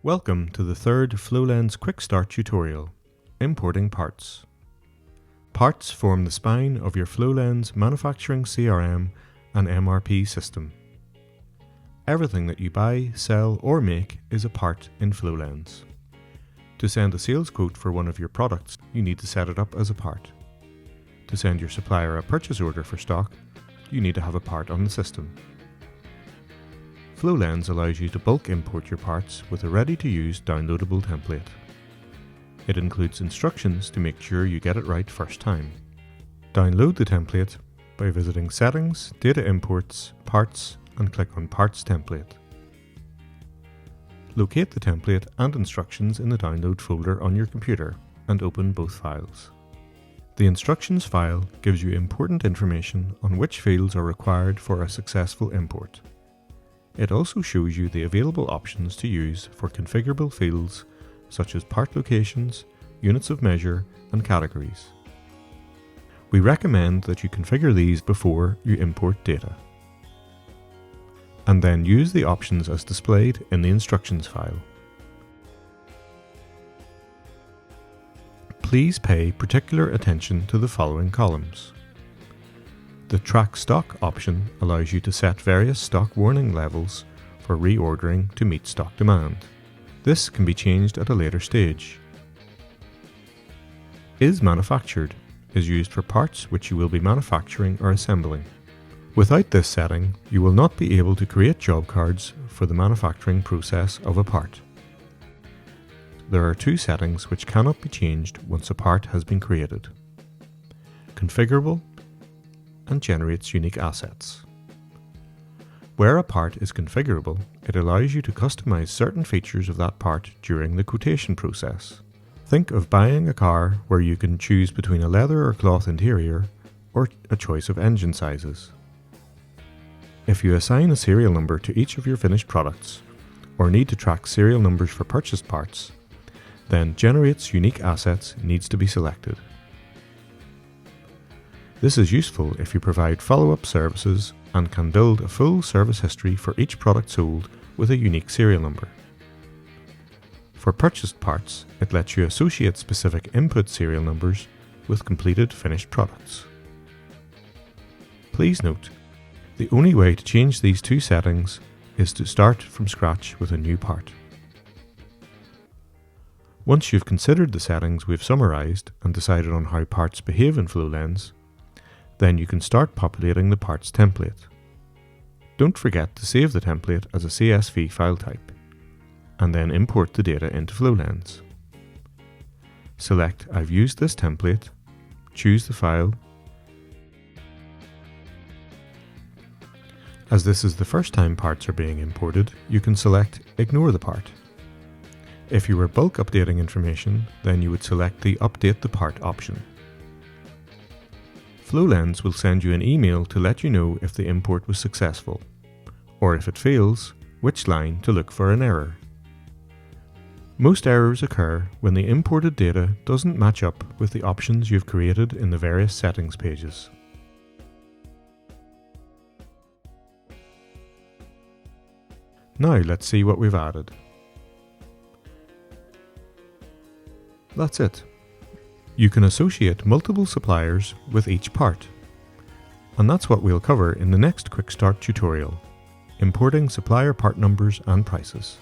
Welcome to the third Flowlens Quick Start tutorial, Importing Parts. Parts form the spine of your Flowlens manufacturing CRM and MRP system. Everything that you buy, sell or make is a part in Flowlens. To send a sales quote for one of your products, you need to set it up as a part. To send your supplier a purchase order for stock, you need to have a part on the system. Flowlens allows you to bulk import your parts with a ready-to-use downloadable template. It includes instructions to make sure you get it right first time. Download the template by visiting Settings, Data Imports, Parts and click on Parts Template. Locate the template and instructions in the download folder on your computer and open both files. The instructions file gives you important information on which fields are required for a successful import. It also shows you the available options to use for configurable fields such as part locations, units of measure, and categories. We recommend that you configure these before you import data, and then use the options as displayed in the instructions file. Please pay particular attention to the following columns. The Track Stock option allows you to set various stock warning levels for reordering to meet stock demand. This can be changed at a later stage. Is Manufactured is used for parts which you will be manufacturing or assembling. Without this setting, you will not be able to create job cards for the manufacturing process of a part. There are two settings which cannot be changed once a part has been created: configurable and generates unique assets. Where a part is configurable, it allows you to customize certain features of that part during the quotation process. Think of buying a car where you can choose between a leather or cloth interior or a choice of engine sizes. If you assign a serial number to each of your finished products, or need to track serial numbers for purchased parts, then Generates Unique Assets needs to be selected. This is useful if you provide follow-up services and can build a full service history for each product sold with a unique serial number. For purchased parts, it lets you associate specific input serial numbers with completed finished products. Please note, the only way to change these two settings is to start from scratch with a new part. Once you've considered the settings we've summarized and decided on how parts behave in Flowlens, then you can start populating the parts template. Don't forget to save the template as a CSV file type, and then import the data into Flowlens. Select I've used this template, choose the file. As this is the first time parts are being imported, you can select Ignore the part. If you were bulk updating information, then you would select the Update the Part option. Flowlens will send you an email to let you know if the import was successful, or if it fails, which line to look for an error. Most errors occur when the imported data doesn't match up with the options you've created in the various settings pages. Now let's see what we've added. That's it. You can associate multiple suppliers with each part. And that's what we'll cover in the next Quick Start tutorial, importing supplier part numbers and prices.